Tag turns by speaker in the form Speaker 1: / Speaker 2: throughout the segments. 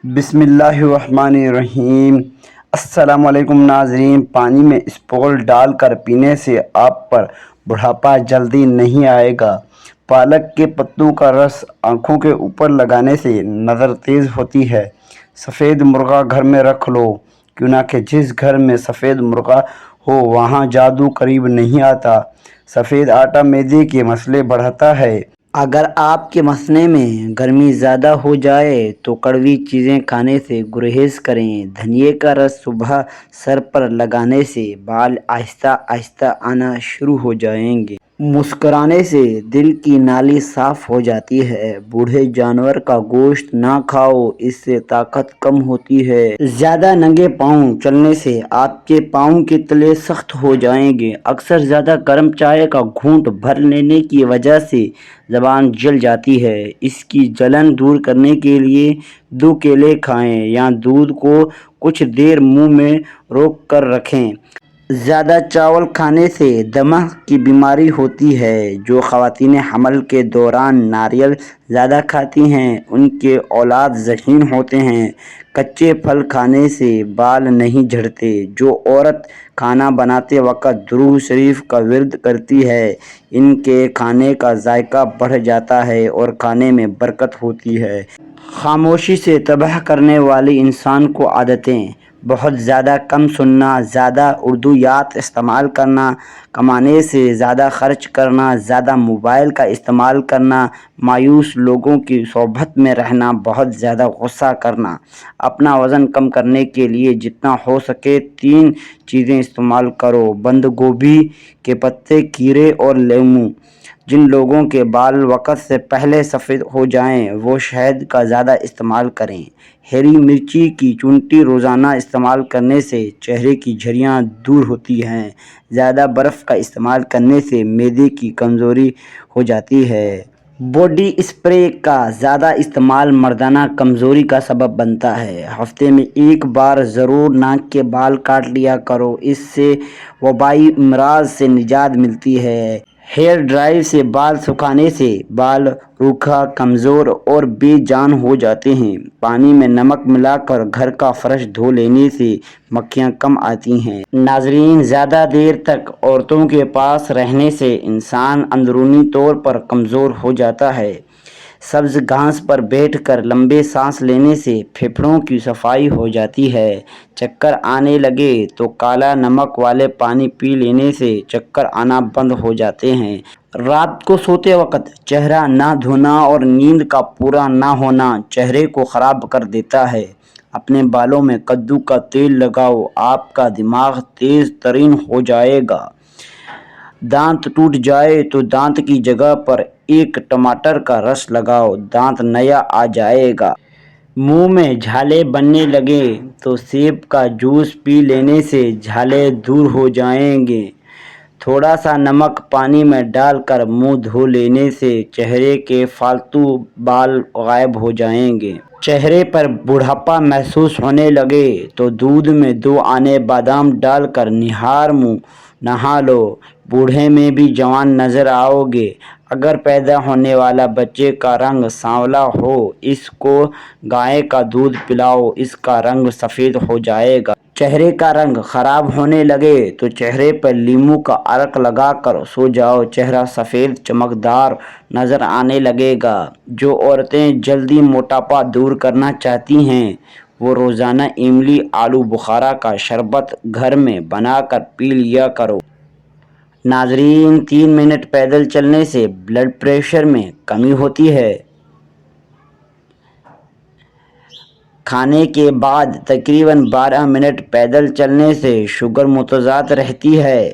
Speaker 1: بسم اللہ الرحمن الرحیم۔ السلام علیکم ناظرین۔ پانی میں اسپول ڈال کر پینے سے آپ پر بڑھاپا جلدی نہیں آئے گا۔ پالک کے پتوں کا رس آنکھوں کے اوپر لگانے سے نظر تیز ہوتی ہے۔ سفید مرغا گھر میں رکھ لو، کیونکہ جس گھر میں سفید مرغا ہو وہاں جادو قریب نہیں آتا۔ سفید آٹا معدے کے مسئلے بڑھاتا ہے۔ اگر آپ کے مسئلے میں گرمی زیادہ ہو جائے تو کڑوی چیزیں کھانے سے گریز کریں۔ دھنیے کا رس صبح سر پر لگانے سے بال آہستہ آہستہ آنا شروع ہو جائیں گے۔ مسکرانے سے دل کی نالی صاف ہو جاتی ہے۔ بوڑھے جانور کا گوشت نہ کھاؤ، اس سے طاقت کم ہوتی ہے۔ زیادہ ننگے پاؤں چلنے سے آپ کے پاؤں کے تلے سخت ہو جائیں گے۔ اکثر زیادہ گرم چائے کا گھونٹ بھر لینے کی وجہ سے زبان جل جاتی ہے۔ اس کی جلن دور کرنے کے لیے 2 کیلے کھائیں یا دودھ کو کچھ دیر منہ میں روک کر رکھیں۔ زیادہ چاول کھانے سے دمہ کی بیماری ہوتی ہے۔ جو خواتین حمل کے دوران ناریل زیادہ کھاتی ہیں ان کے اولاد ذہین ہوتے ہیں۔ کچے پھل کھانے سے بال نہیں جھڑتے۔ جو عورت کھانا بناتے وقت درود شریف کا ورد کرتی ہے ان کے کھانے کا ذائقہ بڑھ جاتا ہے اور کھانے میں برکت ہوتی ہے۔ خاموشی سے تباہ کرنے والی انسان کو عادتیں: بہت زیادہ کم سننا، زیادہ اردویات استعمال کرنا، کمانے سے زیادہ خرچ کرنا، زیادہ موبائل کا استعمال کرنا، مایوس لوگوں کی صحبت میں رہنا، بہت زیادہ غصہ کرنا۔ اپنا وزن کم کرنے کے لیے جتنا ہو سکے 3 چیزیں استعمال کرو: بند گوبھی کے پتے، کھیرے اور لیموں۔ جن لوگوں کے بال وقت سے پہلے سفید ہو جائیں وہ شہد کا زیادہ استعمال کریں۔ ہری مرچی کی چونٹی روزانہ استعمال کرنے سے چہرے کی جھریاں دور ہوتی ہیں۔ زیادہ برف کا استعمال کرنے سے معدے کی کمزوری ہو جاتی ہے۔ باڈی اسپرے کا زیادہ استعمال مردانہ کمزوری کا سبب بنتا ہے۔ ہفتے میں 1 بار ضرور ناک کے بال کاٹ لیا کرو، اس سے وبائی امراض سے نجات ملتی ہے۔ ہیئر ڈرائر سے بال سکھانے سے بال روکھا، کمزور اور بے جان ہو جاتے ہیں۔ پانی میں نمک ملا کر گھر کا فرش دھو لینے سے مکھیاں کم آتی ہیں۔ ناظرین، زیادہ دیر تک عورتوں کے پاس رہنے سے انسان اندرونی طور پر کمزور ہو جاتا ہے۔ سبز گھاس پر بیٹھ کر لمبے سانس لینے سے پھیپھڑوں کی صفائی ہو جاتی ہے۔ چکر آنے لگے تو کالا نمک والے پانی پی لینے سے چکر آنا بند ہو جاتے ہیں۔ رات کو سوتے وقت چہرہ نہ دھونا اور نیند کا پورا نہ ہونا چہرے کو خراب کر دیتا ہے۔ اپنے بالوں میں کدو کا تیل لگاؤ، آپ کا دماغ تیز ترین ہو جائے گا۔ دانت ٹوٹ جائے تو دانت کی جگہ پر 1 ٹماٹر کا رس لگاؤ، دانت نیا آ جائے گا۔ منہ میں جھالے بننے لگے تو سیب کا جوس پی لینے سے جھالے دور ہو جائیں گے۔ تھوڑا سا نمک پانی میں ڈال کر منہ دھو لینے سے چہرے کے فالتو بال غائب ہو جائیں گے۔ چہرے پر بڑھاپا محسوس ہونے لگے تو دودھ میں 2 آنے بادام ڈال کر نہار منہ نہا لو، بوڑھے میں بھی جوان نظر آؤ گے۔ اگر پیدا ہونے والا بچے کا رنگ سانولا ہو اس کو گائے کا دودھ پلاؤ، اس کا رنگ سفید ہو جائے گا۔ چہرے کا رنگ خراب ہونے لگے تو چہرے پر لیموں کا عرق لگا کر سو جاؤ، چہرہ سفید چمکدار نظر آنے لگے گا۔ جو عورتیں جلدی موٹاپا دور کرنا چاہتی ہیں وہ روزانہ املی آلو بخارا کا شربت گھر میں بنا کر پی لیا کرو۔ ناظرین، 3 منٹ پیدل چلنے سے بلڈ پریشر میں کمی ہوتی ہے۔ کھانے کے بعد تقریباً 12 منٹ پیدل چلنے سے شوگر متوازن رہتی ہے۔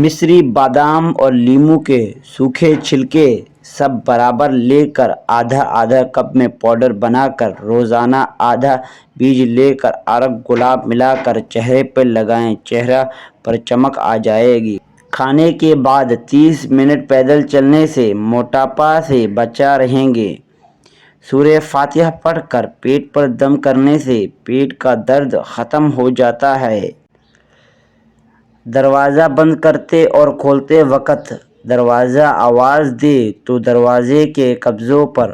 Speaker 1: مصری بادام اور لیموں کے سوکھے چھلکے سب برابر لے کر آدھا آدھا کپ میں پاؤڈر بنا کر روزانہ آدھا بیج لے کر عرق گلاب ملا کر چہرے پر لگائیں، چہرہ پر چمک آ جائے گی۔ کھانے کے بعد 30 منٹ پیدل چلنے سے موٹاپا سے بچا رہیں گے۔ سورہ فاتحہ پڑھ کر پیٹ پر دم کرنے سے پیٹ کا درد ختم ہو جاتا ہے۔ دروازہ بند کرتے اور کھولتے وقت دروازہ آواز دے تو دروازے کے قبضوں پر